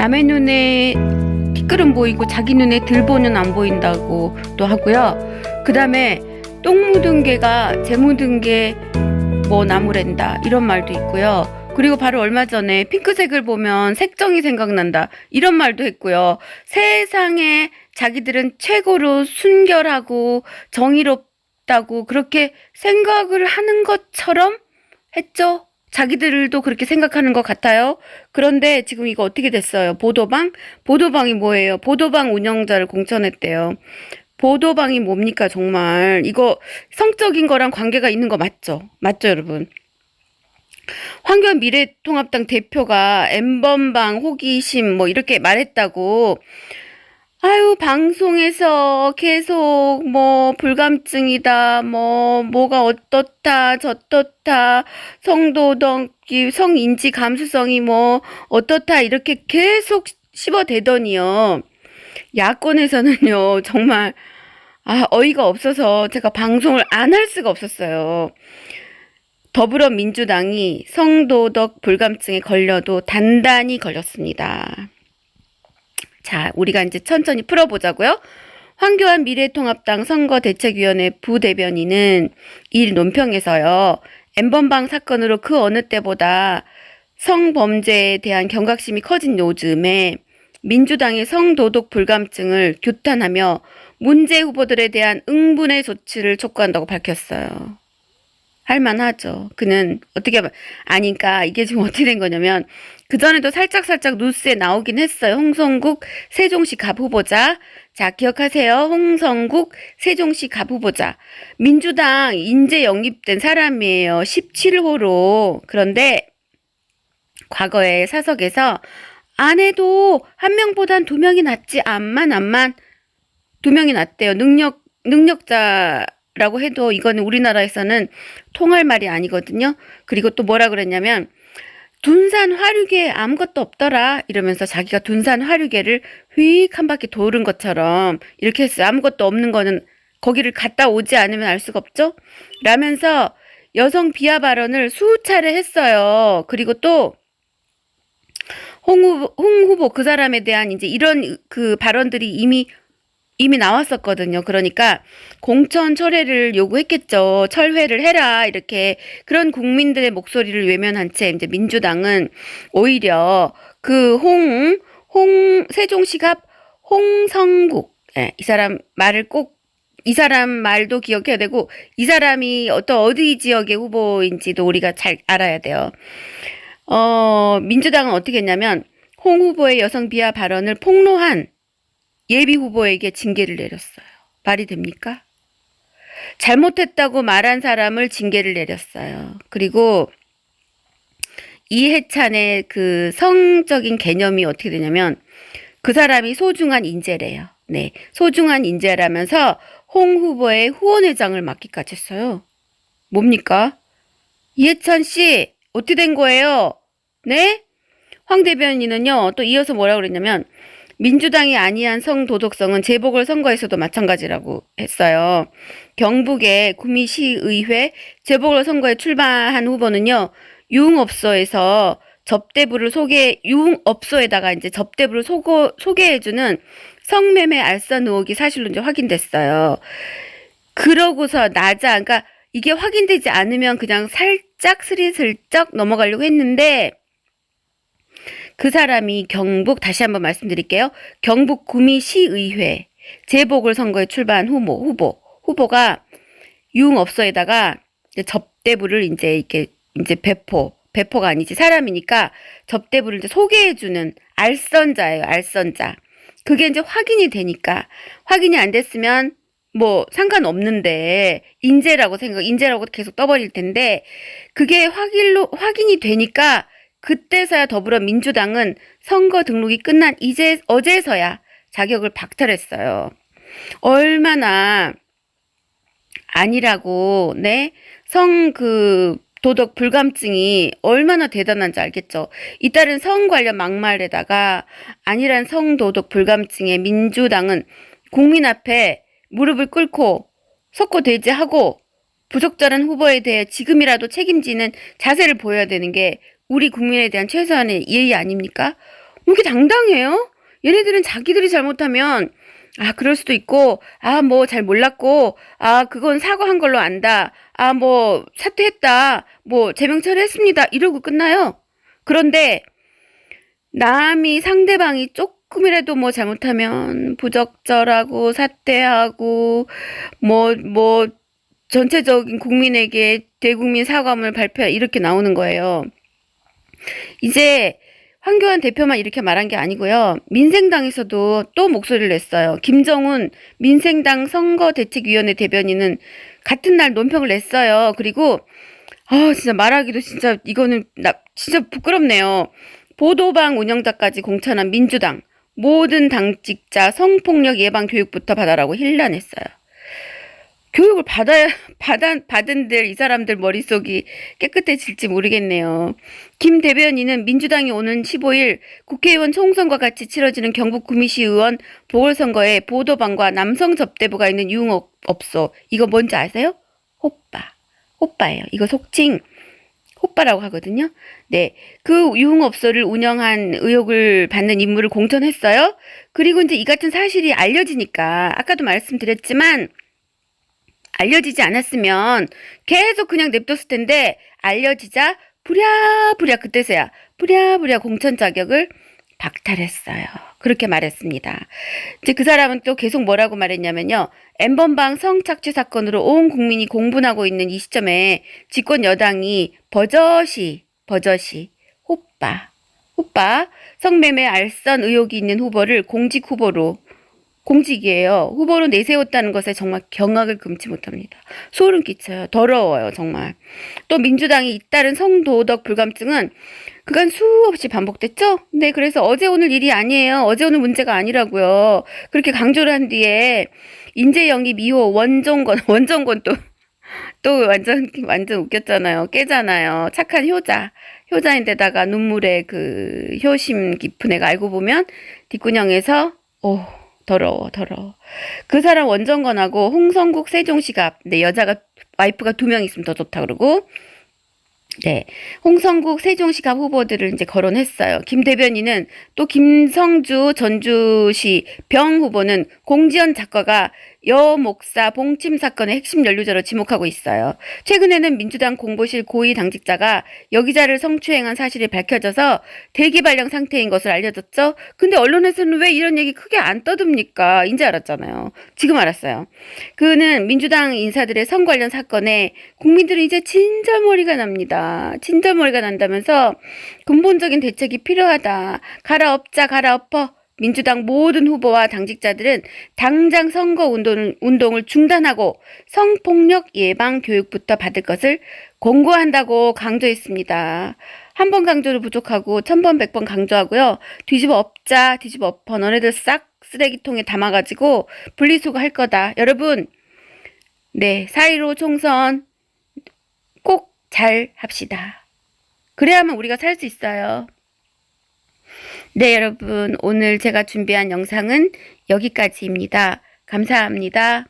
남의 눈에 티끌은 보이고 자기 눈에 들보는 안 보인다고 또 하고요. 그 다음에 똥 묻은 개가 재 묻은 게 뭐 나무랜다 이런 말도 있고요. 그리고 바로 얼마 전에 핑크색을 보면 색정이 생각난다 이런 말도 했고요. 세상에 자기들은 최고로 순결하고 정의롭다고 그렇게 생각을 하는 것처럼 했죠. 자기들도 그렇게 생각하는 것 같아요. 그런데 지금 이거 어떻게 됐어요? 보도방이 뭐예요? 보도방 운영자를 공천했대요. 보도방이 뭡니까 정말. 이거 성적인 거랑 관계가 있는 거 맞죠? 맞죠 여러분? 황교안 미래통합당 대표가 N번방 호기심 뭐 이렇게 말했다고. 아유, 방송에서 계속 뭐 불감증이다, 뭐가 어떻다, 저떻다, 성도덕이, 성인지 감수성이 뭐 어떻다 이렇게 계속 씹어대더니요. 야권에서는요, 정말 어이가 없어서 제가 방송을 안 할 수가 없었어요. 더불어민주당이 성도덕 불감증에 걸려도 단단히 걸렸습니다. 자, 우리가 이제 천천히 풀어보자고요. 황교안 미래통합당 선거대책위원회 부대변인은 이 논평에서요. N번방 사건으로 그 어느 때보다 성범죄에 대한 경각심이 커진 요즘에 민주당의 성도덕 불감증을 규탄하며 문제 후보들에 대한 응분의 조치를 촉구한다고 밝혔어요. 할만하죠. 그는 어떻게 아니까 이게 지금 어떻게 된 거냐면 그전에도 살짝 뉴스에 나오긴 했어요. 홍성국 세종시 갑 후보자. 자, 기억하세요. 홍성국 세종시 갑 후보자. 민주당 인재 영입된 사람이에요. 17호로. 그런데 과거에 사석에서 안 해도 한 명보단 두 명이 낫지. 암만 두 명이 낫대요. 능력자라고 해도 이거는 우리나라에서는 통할 말이 아니거든요. 그리고 또 뭐라 그랬냐면 둔산 화류계 아무것도 없더라 이러면서 자기가 둔산 화류계를 휙 한 바퀴 도는 것처럼 이렇게 했어요. 아무것도 없는 거는 거기를 갔다 오지 않으면 알 수가 없죠. 라면서 여성 비하 발언을 수차례 했어요. 그리고 또 홍 후보 그 사람에 대한 이제 이런 그 발언들이 이미 나왔었거든요. 그러니까 공천 철회를 요구했겠죠. 철회를 해라 이렇게. 그런 국민들의 목소리를 외면한 채 이제 민주당은 오히려 그 세종시 갑 홍성국, 이 사람 말을 꼭 이 사람 말도 기억해야 되고 이 사람이 어디 지역의 후보인지도 우리가 잘 알아야 돼요. 민주당은 어떻게 했냐면 홍 후보의 여성 비하 발언을 폭로한 예비 후보에게 징계를 내렸어요. 말이 됩니까? 잘못했다고 말한 사람을 징계를 내렸어요. 그리고 이해찬의 그 성적인 개념이 어떻게 되냐면 그 사람이 소중한 인재래요. 네, 소중한 인재라면서 홍 후보의 후원회장을 맡기까지 했어요. 뭡니까? 이해찬 씨 어떻게 된 거예요? 네? 황 대변인은요 또 이어서 뭐라고 그랬냐면 민주당이 아니한 성도덕성은 재보궐선거에서도 마찬가지라고 했어요. 경북의 구미시의회 재보궐선거에 출마한 후보는요. 유흥업소에다가 이제 접대부를 소개해주는 성매매 알선 의혹이 사실로 이제 확인됐어요. 그러고서 그러니까 이게 확인되지 않으면 그냥 살짝 스리슬쩍 넘어가려고 했는데 그 사람이 다시 한번 말씀드릴게요. 경북 구미시의회 재보궐선거에 출마한 후보가 유흥업소에다가 접대부를 이제 배포가 아니지 사람이니까 접대부를 이제 소개해주는 알선자예요. 알선자. 그게 이제 확인이 되니까 확인이 안 됐으면 뭐 상관없는데 인재라고 계속 떠버릴 텐데 그게 확인이 되니까 그때서야 더불어민주당은 선거 등록이 끝난 어제서야 자격을 박탈했어요. 얼마나 아니라고, 네? 도덕 불감증이 얼마나 대단한지 알겠죠? 이따른 성 관련 막말에다가 아니란 성도덕 불감증에 민주당은 국민 앞에 무릎을 꿇고 석고대죄하고 부적절한 후보에 대해 지금이라도 책임지는 자세를 보여야 되는 게 우리 국민에 대한 최소한의 예의 아닙니까? 왜 이렇게 당당해요? 얘네들은 자기들이 잘못하면 그럴 수도 있고, 뭐 잘 몰랐고, 그건 사과한 걸로 안다. 뭐 사퇴했다. 뭐 제명 처리했습니다. 이러고 끝나요. 그런데 남이 상대방이 조금이라도 뭐 잘못하면 부적절하고 사퇴하고 뭐 전체적인 국민에게 대국민 사과문을 발표해 이렇게 나오는 거예요. 이제 황교안 대표만 이렇게 말한 게 아니고요. 민생당에서도 또 목소리를 냈어요. 김정은 민생당 선거대책위원회 대변인은 같은 날 논평을 냈어요. 그리고 진짜 말하기도 진짜 이거는 진짜 부끄럽네요. 보도방 운영자까지 공천한 민주당 모든 당직자 성폭력 예방 교육부터 받아라고 힐난했어요. 교육을 받은들 이 사람들 머릿속이 깨끗해질지 모르겠네요. 김 대변인은 민주당이 오는 15일 국회의원 총선과 같이 치러지는 경북 구미시의원 보궐선거에 보도방과 남성 접대부가 있는 유흥업소, 이거 뭔지 아세요? 호빠예요. 이거 속칭 호빠라고 하거든요. 네, 그 유흥업소를 운영한 의혹을 받는 인물을 공천했어요. 그리고 이제 이 같은 사실이 알려지니까 아까도 말씀드렸지만 알려지지 않았으면 계속 그냥 냅뒀을 텐데 알려지자 부랴부랴 그때서야 부랴부랴 공천 자격을 박탈했어요. 그렇게 말했습니다. 이제 그 사람은 또 계속 뭐라고 말했냐면요. N번방 성착취 사건으로 온 국민이 공분하고 있는 이 시점에 집권 여당이 버젓이 호빠 성매매 알선 의혹이 있는 후보를 공직이에요. 후보로 내세웠다는 것에 정말 경악을 금치 못합니다. 소름 끼쳐요. 더러워요, 정말. 또 민주당이 잇따른 성도덕 불감증은 그간 수없이 반복됐죠? 네, 그래서 어제 오늘 일이 아니에요. 어제 오늘 문제가 아니라고요. 그렇게 강조를 한 뒤에 인재 영입 2호 원정권 또 완전 웃겼잖아요. 깨잖아요. 착한 효자인데다가 눈물에 그 효심 깊은 애가 알고 보면 뒷구녕에서 더러워. 그 사람 원정건하고 홍성국 세종시갑, 네, 와이프가 2명 있으면 더 좋다 그러고, 네, 홍성국 세종시갑 후보들을 이제 거론했어요. 김 대변인은 또 김성주 전주시 병 후보는 공지연 작가가 여 목사 봉침 사건의 핵심 연루자로 지목하고 있어요. 최근에는 민주당 공보실 고위 당직자가 여기자를 성추행한 사실이 밝혀져서 대기발령 상태인 것을 알려졌죠. 근데 언론에서는 왜 이런 얘기 크게 안 떠듭니까? 인제 알았잖아요. 지금 알았어요. 그는 민주당 인사들의 성 관련 사건에 국민들은 이제 진절머리가 납니다. 진절머리가 난다면서 근본적인 대책이 필요하다. 갈아엎어. 민주당 모든 후보와 당직자들은 당장 선거 운동을 중단하고 성폭력 예방 교육부터 받을 것을 권고한다고 강조했습니다. 한 번 강조를 부족하고 1000번 100번 강조하고요. 뒤집어 엎어 너네들 싹 쓰레기통에 담아가지고 분리수거할 거다. 여러분, 네, 4.15 총선 꼭 잘 합시다. 그래야만 우리가 살 수 있어요. 네, 여러분, 오늘 제가 준비한 영상은 여기까지입니다. 감사합니다.